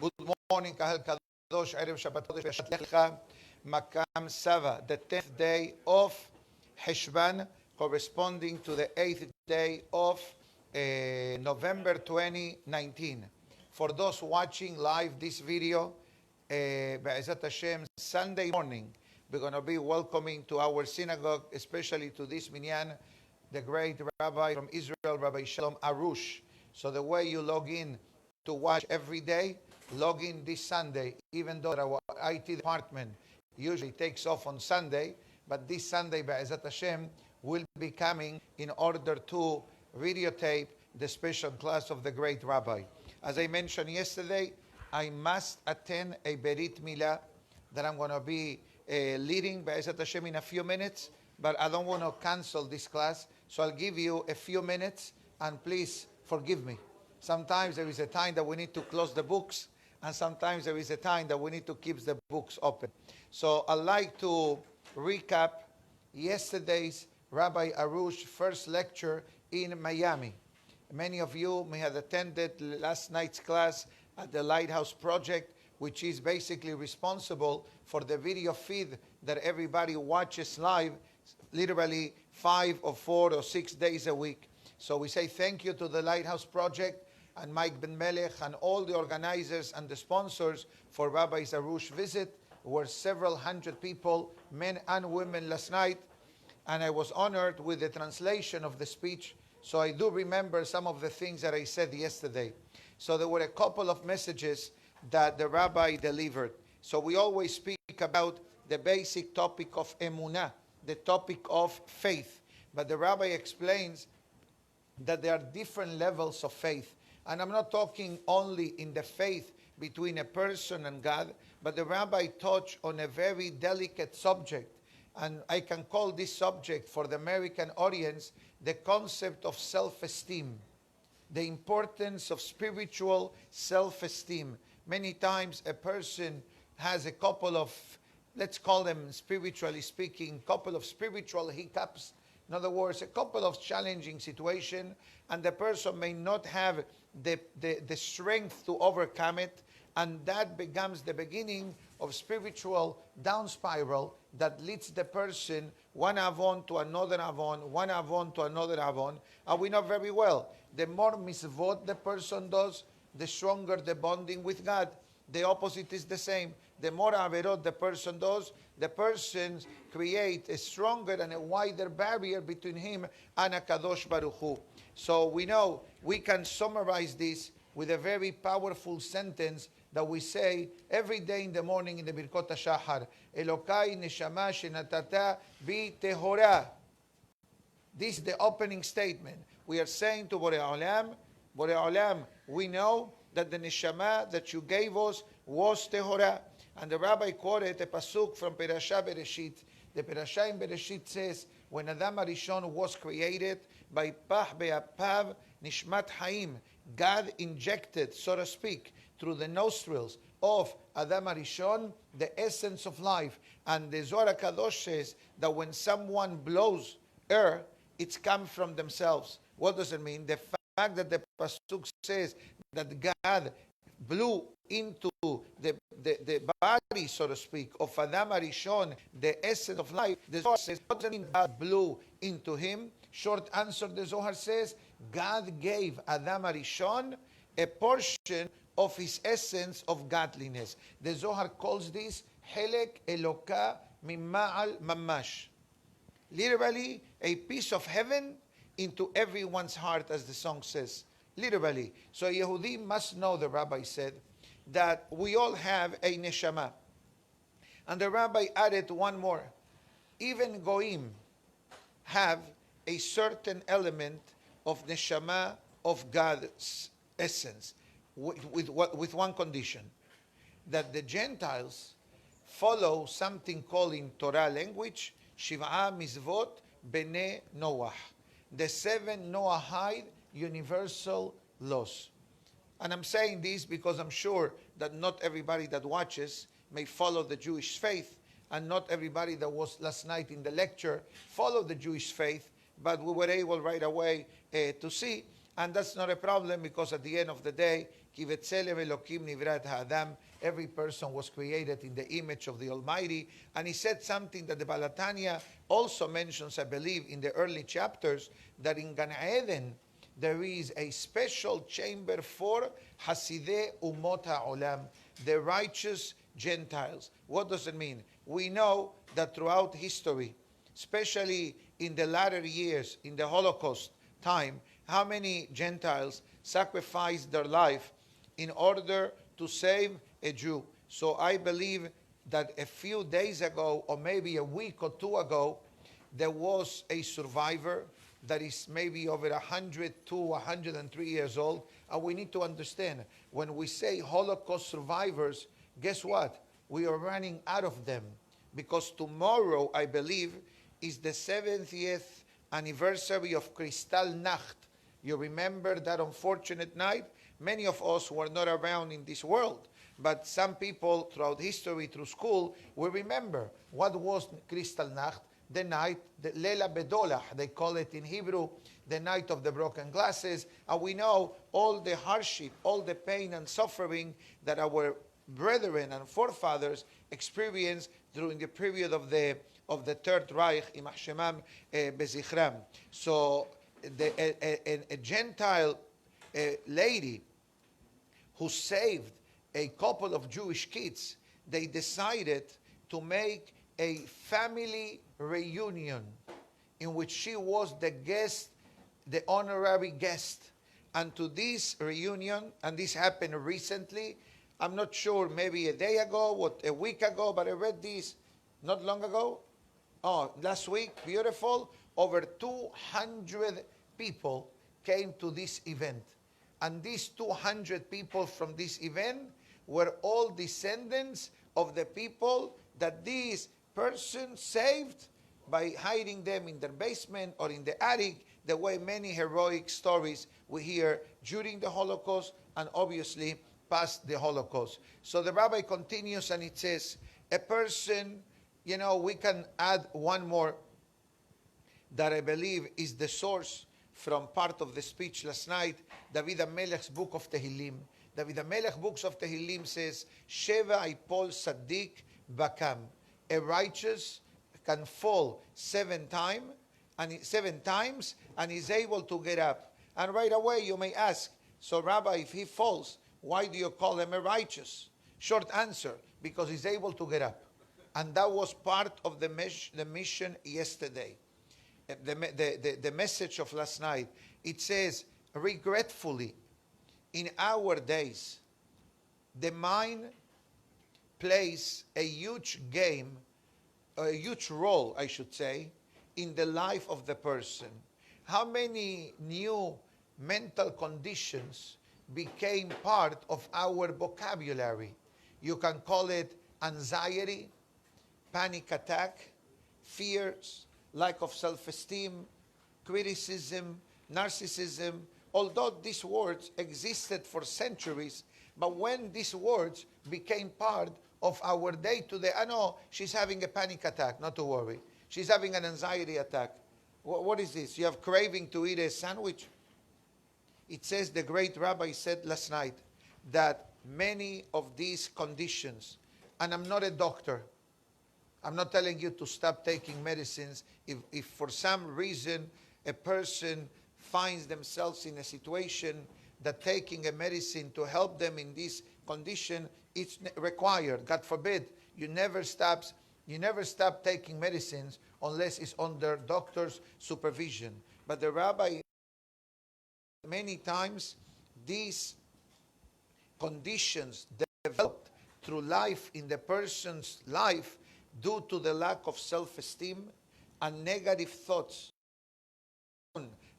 Good morning, Kahal Kadosh, Erev Shabbat Kodesh, Beshat Lecha, Makam Sava, the 10th day of Heshvan, corresponding to the 8th day of November 2019. For those watching live this video, Be'ezat Hashem, Sunday morning, we're going to be welcoming to our synagogue, especially to this minyan, the great Rabbi from Israel, Rabbi Shalom Arush. So the way you log in to watch every day, log in this Sunday, even though our IT department usually takes off on Sunday, but this Sunday, Be'ezat Hashem, will be coming in order to videotape the special class of the great Rabbi. As I mentioned yesterday, I must attend a Berit Milah that I'm going to be leading, Be'ezat Hashem, in a few minutes, but I don't want to cancel this class, so I'll give you a few minutes, and please forgive me. Sometimes there is a time that we need to close the books, and sometimes there is a time that we need to keep the books open. So I'd like to recap yesterday's Rabbi Arush first lecture in Miami. Many of you may have attended last night's class at the Lighthouse Project, which is basically responsible for the video feed that everybody watches live, literally 5 or 4 or 6 days a week. So we say thank you to the Lighthouse Project and Mike Ben Melech and all the organizers and the sponsors for Rabbi Arush visit. There were several hundred people, men and women, last night, and I was honored with the translation of the speech. So I do remember some of the things that I said yesterday. So there were a couple of messages that the rabbi delivered. So we always speak about the basic topic of emunah, the topic of faith. But the rabbi explains that there are different levels of faith. And I'm not talking only in the faith between a person and God, but the rabbi touched on a very delicate subject. And I can call this subject for the American audience the concept of self-esteem, the importance of spiritual self-esteem. Many times a person has a couple of, let's call them spiritually speaking, couple of spiritual hiccups. In other words, a couple of challenging situations, and the person may not have the strength to overcome it, and that becomes the beginning of spiritual down spiral that leads the person one avon to another avon, one avon to another avon. And we know very well, the more mitzvot the person does, the stronger the bonding with God. The opposite is the same. The more averot the person does, the person creates a stronger and a wider barrier between him and HaKadosh Baruch Hu. So we know we can summarize this with a very powerful sentence that we say every day in the morning in the Birkot HaShachar. Elokai neshama shenatata bi tehora. This is the opening statement. We are saying to Borei Olam, we know that the neshama that you gave us was tehora. And the rabbi quoted a pasuk from Perashah Bereshit. The Perashah in Bereshit says, when Adam Arishon was created, by Pah Be'apav Nishmat Haim, God injected, so to speak, through the nostrils of Adam Arishon, the essence of life. And the Zohar HaKadosh says that when someone blows air, it's come from themselves. What does it mean? The fact that the pasuk says that God blew into the body, so to speak, of Adam Arishon, the essence of life, the Zohar says, what does it mean God blew into him? Short answer, the Zohar says, God gave Adam Arishon a portion of his essence of godliness. The Zohar calls this Helek Eloka Mima'al Mamash. Literally, a piece of heaven into everyone's heart, as the song says. Literally. So a Yehudi must know, the rabbi said, that we all have a neshama. And the rabbi added one more. Even Goim have a certain element of neshama of God's essence, with one condition, that the Gentiles follow something called in Torah language, Shiv'a Mizvot B'nei Noach, the 7 Noahide universal laws. And I'm saying this because I'm sure that not everybody that watches may follow the Jewish faith, and not everybody that was last night in the lecture followed the Jewish faith, but we were able right away to see. And that's not a problem, because at the end of the day, כי בצלם אלוקים נברא את האדם. Every person was created in the image of the Almighty. And he said something that the Balatanya also mentions, I believe, in the early chapters, that in Gan Eden there is a special chamber for Hasidei Umot HaOlam, the righteous Gentiles. What does it mean? We know that throughout history, especially in the latter years, in the Holocaust time, how many Gentiles sacrificed their life in order to save a Jew. So I believe that a few days ago, or maybe a week or two ago, there was a survivor that is maybe over 102, 103 years old. And we need to understand, when we say Holocaust survivors, guess what? We are running out of them. Because tomorrow, I believe, is the 70th anniversary of Kristallnacht. You remember that unfortunate night? Many of us were not around in this world, but some people throughout history, through school, will remember what was Kristallnacht, the night, the Leila Bedolah, they call it in Hebrew, the night of the broken glasses. And we know all the hardship, all the pain and suffering that our brethren and forefathers experienced during the period of the Third Reich, Imach Shemam Bezichram. So a Gentile lady who saved a couple of Jewish kids, they decided to make a family reunion in which she was the guest, the honorary guest. And to this reunion, and this happened recently, I'm not sure, maybe a day ago, or a week ago, but I read this not long ago. Oh, last week, beautiful. Over 200 people came to this event. And these 200 people from this event were all descendants of the people that this person saved by hiding them in their basement or in the attic, the way many heroic stories we hear during the Holocaust and obviously past the Holocaust. So the rabbi continues and it says, a person, you know, we can add one more that I believe is the source from part of the speech last night, David HaMelech's book of Tehillim. David HaMelech books of Tehillim says, Sheva Ipol Saddik Bakam. A righteous can fall 7 times and is able to get up. And right away you may ask, so Rabbi, if he falls, why do you call him a righteous? Short answer, because he's able to get up. And that was part of the mission yesterday. The message of last night, it says, regretfully, in our days, the mind plays a huge game, a huge role, I should say, in the life of the person. How many new mental conditions became part of our vocabulary? You can call it anxiety, panic attack, fears, lack of self-esteem, criticism, narcissism. Although these words existed for centuries, but when these words became part of our day-to-day, I know she's having a panic attack, not to worry. She's having an anxiety attack. What is this? You have craving to eat a sandwich? It says, the great rabbi said last night, that many of these conditions, and I'm not a doctor, I'm not telling you to stop taking medicines. If for some reason a person finds themselves in a situation that taking a medicine to help them in this condition, it's required. God forbid, you never stop taking medicines unless it's under doctor's supervision. But the rabbi, many times, these conditions developed through life in the person's life due to the lack of self-esteem and negative thoughts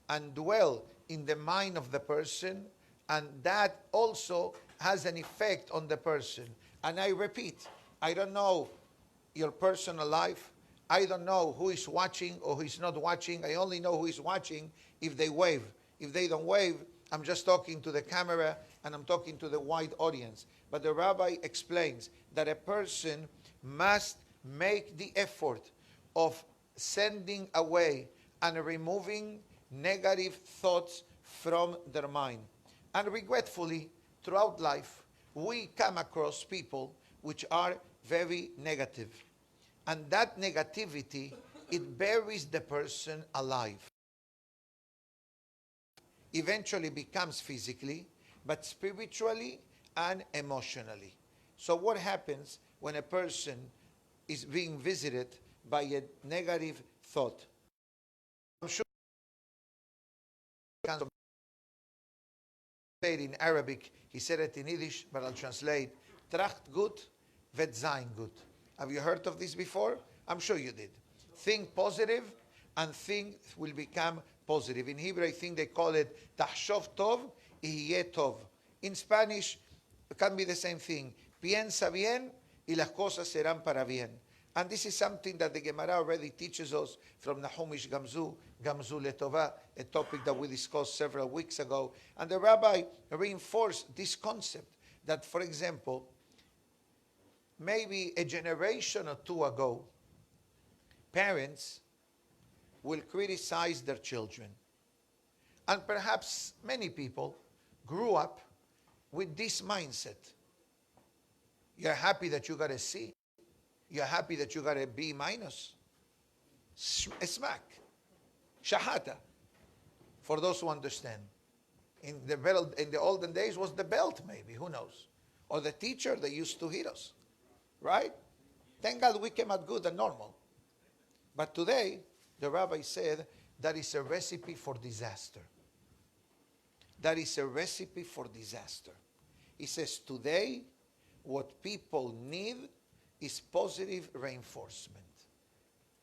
and dwell in the mind of the person, and that also has an effect on the person. And I repeat, I don't know your personal life. I don't know who is watching or who is not watching. I only know who is watching if they wave. If they don't wave, I'm just talking to the camera and I'm talking to the wide audience. But the rabbi explains that a person must make the effort of sending away and removing negative thoughts from their mind. And regretfully, throughout life, we come across people which are very negative. And that negativity, it buries the person alive. Eventually becomes physically, but spiritually and emotionally. So what happens when a person is being visited by a negative thought? I'm sure in Arabic, he said it in Yiddish, but I'll translate. Tracht gut, wird sein gut. Have you heard of this before? I'm sure you did. Think positive, and things will become positive. In Hebrew, I think they call it tahshov tov, yeh tov. In Spanish, it can be the same thing. Piensa bien, y las cosas serán para bien. And this is something that the Gemara already teaches us from Nahumish Gamzu, Gamzu Letova, a topic that we discussed several weeks ago. And the Rabbi reinforced this concept that, for example, maybe a generation or two ago, parents will criticize their children. And perhaps many people grew up with this mindset. You're happy that you got a C. You're happy that you got a B minus. A smack. Shahata. For those who understand. In the olden days was the belt maybe, who knows. Or the teacher that used to hit us. Right? Thank God we came out good and normal. But today, the Rabbi said, that is a recipe for disaster. That is a recipe for disaster. He says, today, what people need is positive reinforcement.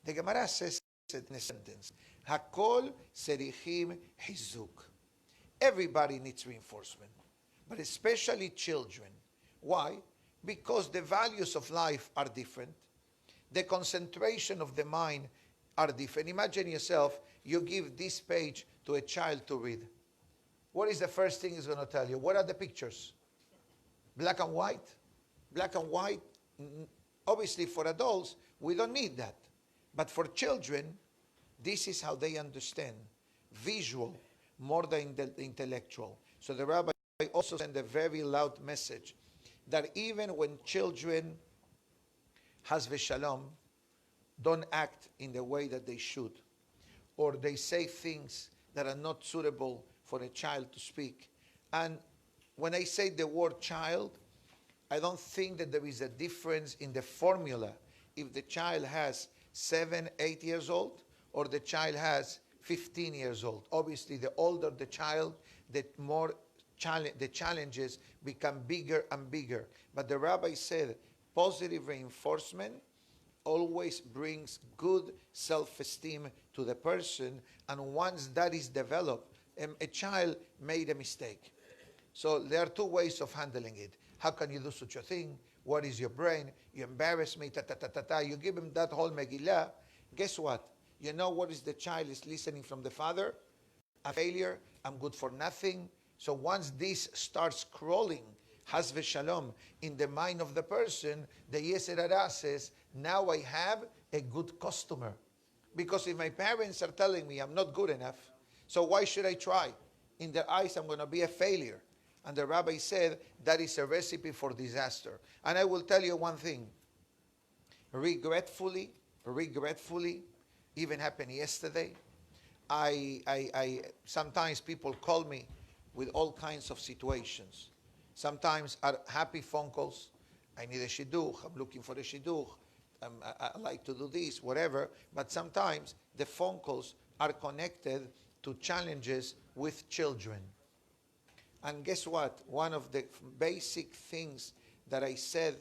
The Gemara says in a sentence, Hakol serichim hizuk. Everybody needs reinforcement, but especially children. Why? Because the values of life are different. The concentration of the mind are different. Imagine yourself, you give this page to a child to read. What is the first thing he's going to tell you? What are the pictures? Black and white? Black and white, obviously for adults, we don't need that. But for children, this is how they understand. Visual, more than the intellectual. So the Rabbi also sent a very loud message that even when children, has v'shalom, don't act in the way that they should, or they say things that are not suitable for a child to speak. And when I say the word child, I don't think that there is a difference in the formula if the child has 7, 8 years old or the child has 15 years old. Obviously, the older the child, the more the challenges become bigger and bigger. But the Rabbi said positive reinforcement always brings good self-esteem to the person, and once that is developed, a child made a mistake. So there are two ways of handling it. How can you do such a thing? What is your brain? You embarrass me, ta ta ta ta ta. You give him that whole Megillah. Guess what? You know what is the child is listening from the father? A failure. I'm good for nothing. So once this starts crawling, has v'shalom, in the mind of the person, the Yetzer Hara says, now I have a good customer. Because if my parents are telling me I'm not good enough, so why should I try? In their eyes, I'm going to be a failure. And the Rabbi said that is a recipe for disaster. And I will tell you one thing. Regretfully, even happened yesterday. I sometimes people call me with all kinds of situations. Sometimes are happy phone calls. I need a shidduch. I'm looking for a shidduch. I like to do this, whatever. But sometimes the phone calls are connected to challenges with children. And guess what? One of the basic things that I said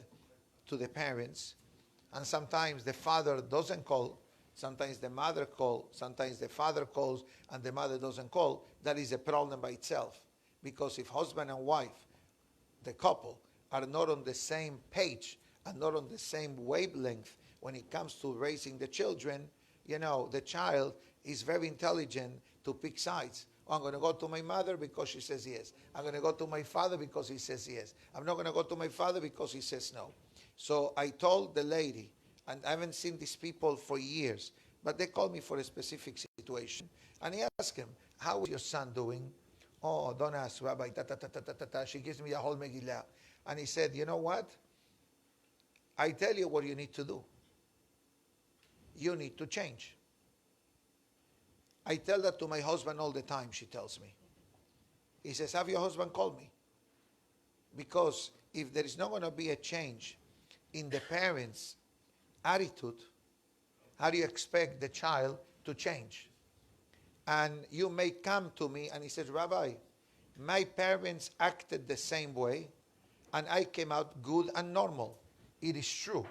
to the parents, and sometimes the father doesn't call, sometimes the mother calls, sometimes the father calls and the mother doesn't call, that is a problem by itself. Because if husband and wife, the couple, are not on the same page and not on the same wavelength when it comes to raising the children, you know, the child is very intelligent to pick sides. Oh, I'm going to go to my mother because she says yes. I'm going to go to my father because he says yes. I'm not going to go to my father because he says no. So I told the lady, and I haven't seen these people for years, but they called me for a specific situation. And I asked him, how is your son doing? Oh, don't ask, Rabbi. Ta, ta, ta, ta, ta, ta, ta. She gives me a whole Megillah. And he said, you know what? I tell you what you need to do. You need to change. I tell that to my husband all the time, she tells me. He says, have your husband call me. Because if there is not going to be a change in the parents' attitude, how do you expect the child to change? And you may come to me and he says, Rabbi, my parents acted the same way and I came out good and normal. It is true,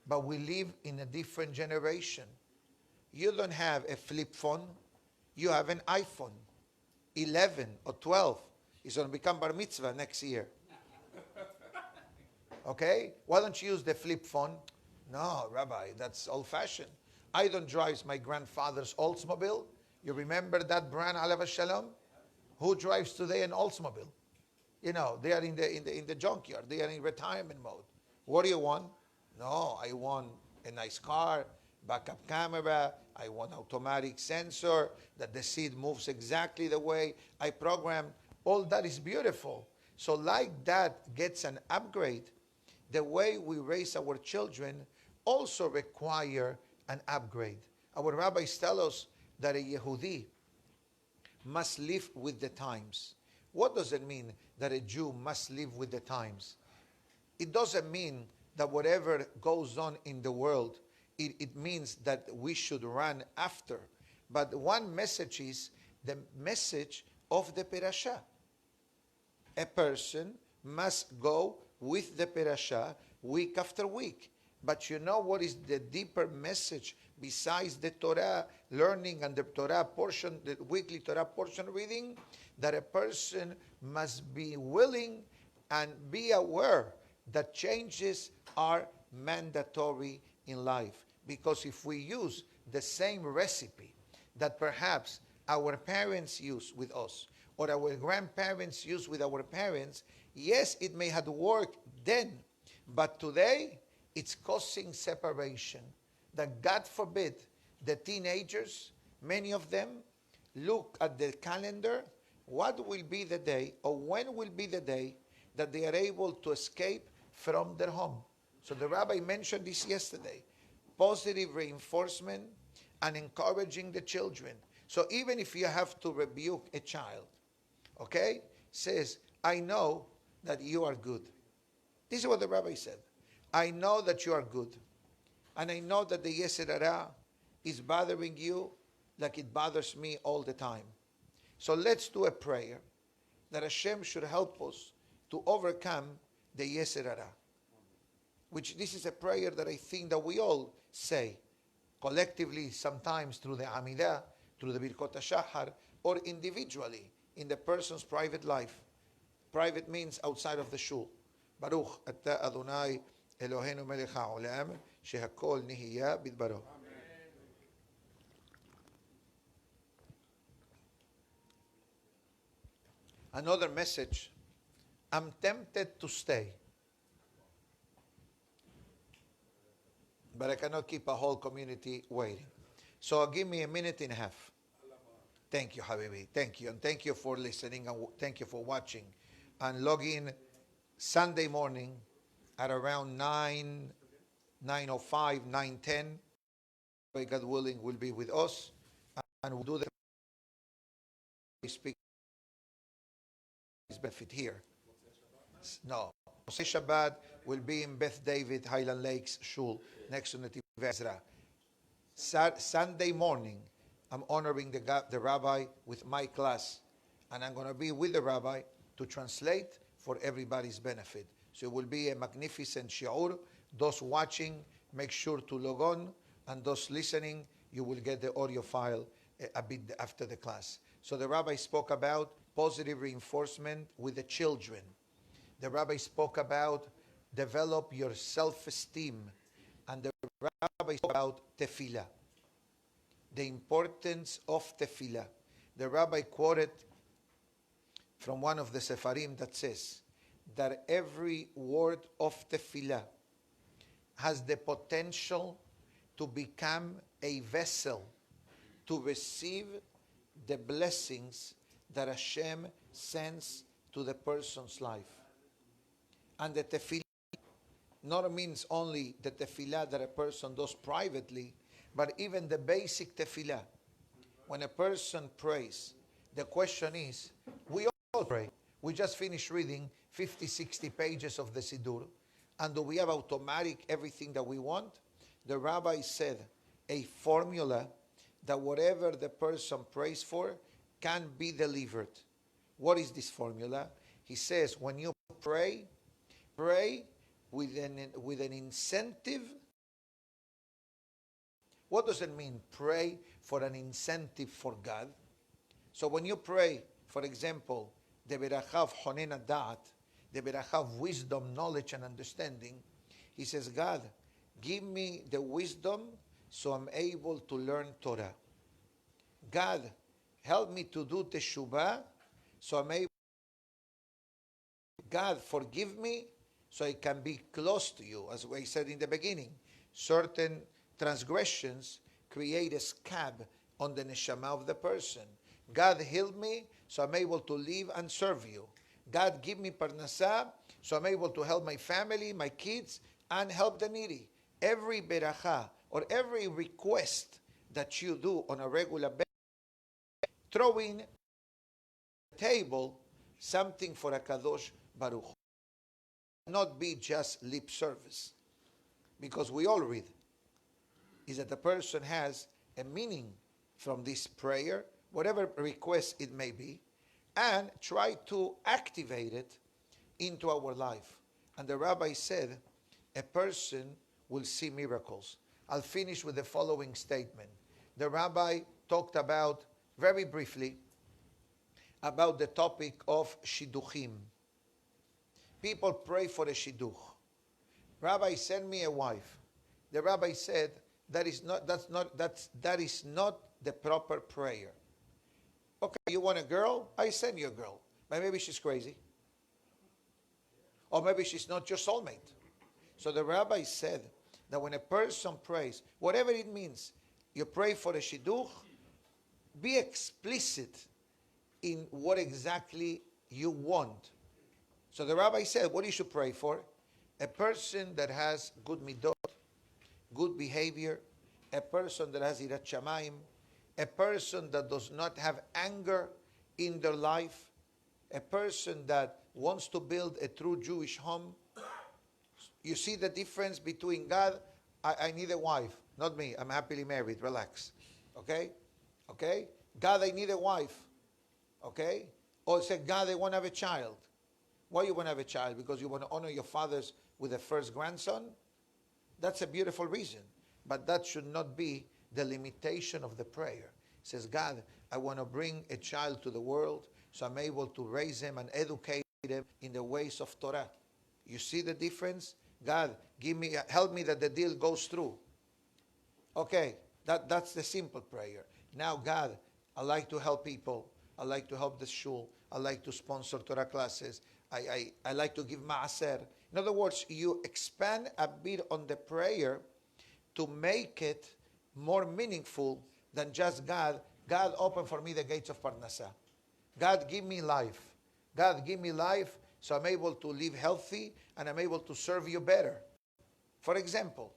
but we live in a different generation. You don't have a flip phone, you have an iPhone. 11 or 12 is going to become bar mitzvah next year. Okay? Why don't you use the flip phone? No, Rabbi, that's old-fashioned. I don't drive my grandfather's Oldsmobile. You remember that brand, Alav Shalom? Who drives today an Oldsmobile? You know, they are in the junkyard. They are in retirement mode. What do you want? No, I want a nice car, backup camera. I want automatic sensor, that the seat moves exactly the way I programmed. All that is beautiful. So like that gets an upgrade. The way we raise our children also require an upgrade. Our rabbis tell us that a Yehudi must live with the times. What does it mean that a Jew must live with the times? It doesn't mean that whatever goes on in the world, it means that we should run after. But one message is the message of the parasha. A person must go with the parasha week after week. But you know what is the deeper message besides the Torah learning and the Torah portion, the weekly Torah portion reading? That a person must be willing and be aware that changes are mandatory in life. Because if we use the same recipe that perhaps our parents use with us, or our grandparents use with our parents, yes, it may have worked then, but today it's causing separation. That God forbid the teenagers, many of them, look at the calendar, what will be the day, or when will be the day that they are able to escape from their home. So the rabbi mentioned this yesterday. Positive reinforcement and encouraging the children. So even if you have to rebuke a child, okay, says, I know that you are good. This is what the rabbi said. I know that you are good. And I know that the Yetzer Hara is bothering you like it bothers me all the time. So let's do a prayer that Hashem should help us to overcome the Yetzer Hara. Which this is a prayer that I think that we all say collectively, sometimes through the Amidah, through the Birkot HaShachar, or individually in the person's private life. Private means outside of the shul. Baruch Ata Adonai Eloheinu melech haolam shehakol nihiya bidbaro. Another message. I'm tempted to stay, but I cannot keep a whole community waiting. So give me a minute and a half. Thank you, Habibi. Thank you. And thank you for listening. And thank you for watching. And log in Sunday morning at around 9:05, 9:10. God willing, will be with us. And we'll do the speak benefit here. No. Moshe Shabbat will be in Beth David, Highland Lakes Shul, next to Netiv Ezra. Sunday morning, I'm honoring the rabbi with my class. And I'm going to be with the rabbi to translate for everybody's benefit. So it will be a magnificent shiur. Those watching, make sure to log on. And those listening, you will get the audio file a bit after the class. So the rabbi spoke about positive reinforcement with the children. The rabbi spoke about develop your self-esteem. And the rabbi spoke about tefillah, the importance of tefillah. The rabbi quoted from one of the Sefarim that says that every word of tefillah has the potential to become a vessel to receive the blessings that Hashem sense to the person's life. And the tefillah not means only the tefillah that a person does privately, but even the basic tefillah. When a person prays, the question is, we all pray. We just finished reading 50, 60 pages of the Siddur, and do we have automatic everything that we want? The rabbi said a formula that whatever the person prays for can be delivered. What is this formula? He says, when you pray, pray with an incentive. What does it mean, pray for an incentive for God? So when you pray, for example, the beracha of Honen Da'at, the beracha of wisdom, knowledge, and understanding, he says, God, give me the wisdom so I'm able to learn Torah. God, help me to do teshuvah so I'm able. God, forgive me so I can be close to you. As we said in the beginning, certain transgressions create a scab on the neshama of the person. God, heal me so I'm able to live and serve you. God, give me parnasah so I'm able to help my family, my kids, and help the needy. Every beracha or every request that you do on a regular basis, throw in the table something for a Kadosh Baruch. Not be just lip service. Because we all read is that the person has a meaning from this prayer, whatever request it may be, and try to activate it into our life. And the rabbi said, a person will see miracles. I'll finish with the following statement. The rabbi talked about, very briefly, about the topic of shidduchim. People pray for a shidduch. Rabbi, send me a wife. The rabbi said, that is not the proper prayer. Okay, you want a girl? I send you a girl. But maybe she's crazy. Or maybe she's not your soulmate. So the rabbi said that when a person prays, whatever it means, you pray for a shidduch, be explicit in what exactly you want. So the rabbi said, what you should pray for? A person that has good midot, good behavior, a person that has irat shamayim, a person that does not have anger in their life, a person that wants to build a true Jewish home. You see the difference between God, I need a wife, not me, I'm happily married, relax. Okay? Okay? God, I need a wife. Okay? Or say, God, I want to have a child. Why you want to have a child? Because you want to honor your fathers with a first grandson? That's a beautiful reason. But that should not be the limitation of the prayer. It says, God, I want to bring a child to the world so I'm able to raise him and educate him in the ways of Torah. You see the difference? God, help me that the deal goes through. Okay, that's the simple prayer. Now, God, I like to help people. I like to help the shul. I like to sponsor Torah classes. I like to give ma'aser. In other words, you expand a bit on the prayer to make it more meaningful than just God open for me the gates of Parnasah. God, give me life. God, give me life so I'm able to live healthy and I'm able to serve you better. For example,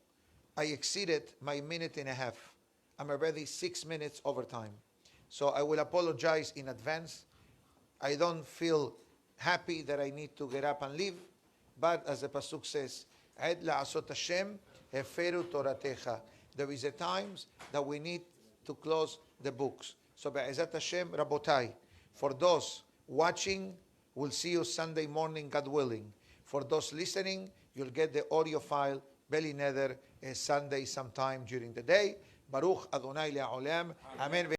I exceeded my minute and a half. I'm already 6 minutes over time. So I will apologize in advance. I don't feel happy that I need to get up and leave. But as the Pasuk says, Ed la'asot Hashem heferu toratecha. There is a times that we need to close the books. So Be'ezat Hashem, Rabotai, for those watching, we'll see you Sunday morning, God willing. For those listening, you'll get the audio file, Beli Neder, Sunday sometime during the day. Baruch Adonai Le'olam. Amen.